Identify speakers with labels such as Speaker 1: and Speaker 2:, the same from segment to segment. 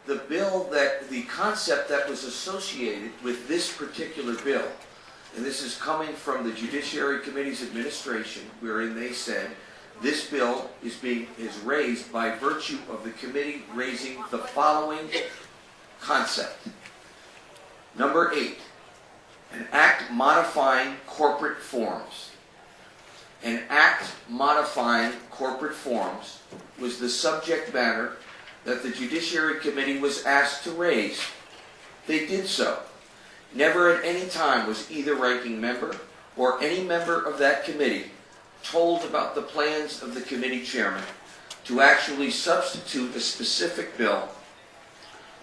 Speaker 1: the concept that was associated with this particular bill, and this is coming from the Judiciary Committee's administration, wherein they said this bill is raised by virtue of the committee raising the following concept. Number 8, an act modifying corporate forms. An act modifying corporate forms was the subject matter that the Judiciary Committee was asked to raise. They did so. Never at any time was either ranking member or any member of that committee told about the plans of the committee chairman to actually substitute a specific bill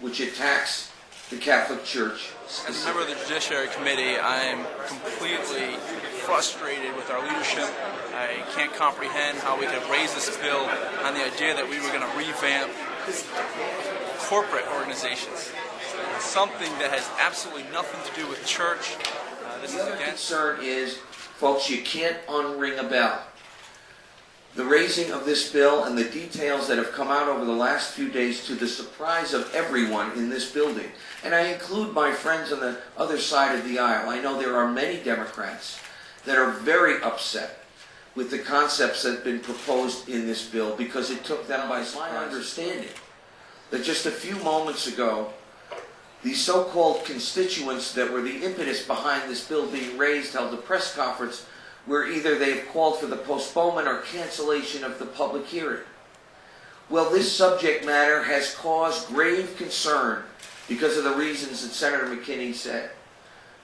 Speaker 1: which attacks the Catholic Church.
Speaker 2: As a member of the Judiciary Committee, I'm completely frustrated with our leadership. I can't comprehend how we could raise this bill on the idea that we were going to revamp corporate organizations. Something that has absolutely nothing to do with church.
Speaker 1: The other concern is, folks, you can't unring a bell. The raising of this bill and the details that have come out over the last few days, to the surprise of everyone in this building, and I include my friends on the other side of the aisle. I know there are many Democrats that are very upset with the concepts that have been proposed in this bill because it took them by surprise. My understanding that just a few moments ago, the so-called constituents that were the impetus behind this bill being raised held a press conference where either they have called for the postponement or cancellation of the public hearing. Well, this subject matter has caused grave concern because of the reasons that Senator McKinney said.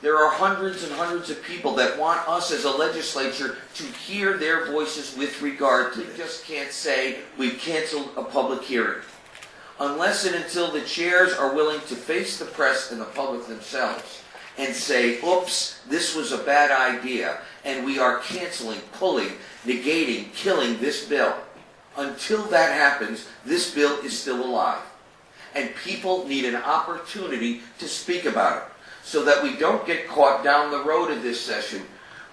Speaker 1: There are hundreds and hundreds of people that want us as a legislature to hear their voices with regard to this. We just can't say we've canceled a public hearing. Unless and until the chairs are willing to face the press and the public themselves and say, oops, this was a bad idea, and we are canceling, pulling, negating, killing this bill. Until that happens, this bill is still alive. And people need an opportunity to speak about it so that we don't get caught down the road of this session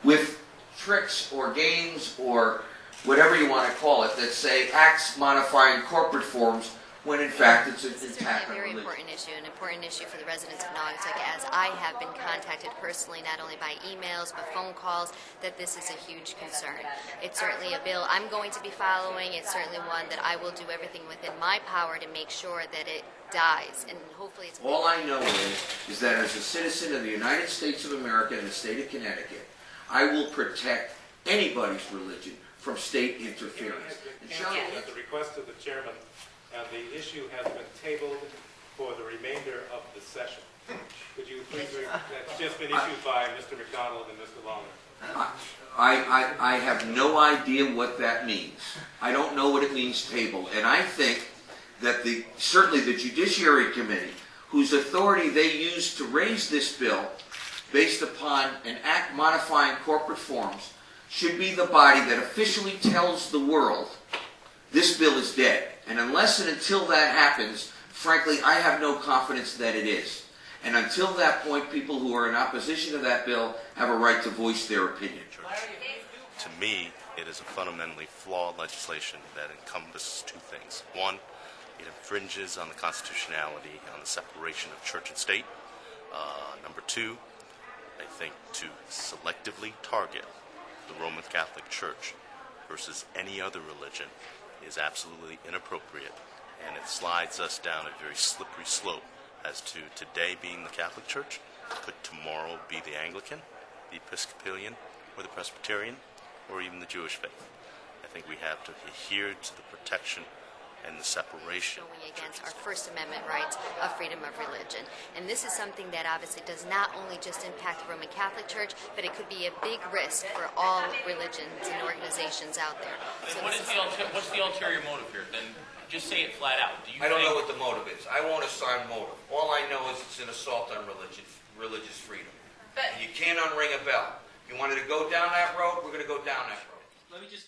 Speaker 1: with tricks or games or whatever you want to call it that say acts modifying corporate forms, when in fact it's an attack on religion.
Speaker 3: It's a very important issue for the residents of Naugatuck, as I have been contacted personally, not only by emails but phone calls, that this is a huge concern. It's certainly a bill I'm going to be following. It's certainly one that I will do everything within my power to make sure that it dies, and hopefully it's...
Speaker 1: All I know is that as a citizen of the United States of America and the state of Connecticut, I will protect anybody's religion from state interference.
Speaker 4: At the request of the chairman, and the issue has been tabled for the remainder of the session. Could you please that's just been issued by Mr. MacDonald and Mr. Lawlor.
Speaker 1: I have no idea what that means. I don't know what it means tabled. And I think that certainly the Judiciary Committee, whose authority they used to raise this bill based upon an act modifying corporate forms, should be the body that officially tells the world this bill is dead. And unless and until that happens, frankly, I have no confidence that it is. And until that point, people who are in opposition to that bill have a right to voice their opinion.
Speaker 5: To me, it is a fundamentally flawed legislation that encompasses two things. One, it infringes on the constitutionality, on the separation of church and state. Number two, I think to selectively target the Roman Catholic Church versus any other religion is absolutely inappropriate, and it slides us down a very slippery slope as to today being the Catholic Church, could tomorrow be the Anglican, the Episcopalian, or the Presbyterian, or even the Jewish faith. I think we have to adhere to the protection and the separation.
Speaker 3: Going against our First Amendment rights of freedom of religion. And this is something that obviously does not only just impact the Roman Catholic Church, but it could be a big risk for all religions and organizations out there.
Speaker 6: So what's the ulterior motive here? Then just say it flat out.
Speaker 1: I don't know what the motive is. I won't assign motive. All I know is it's an assault on religious freedom. And you can't unring a bell. If you wanted to go down that road, we're going to go down that road.
Speaker 6: Let me just...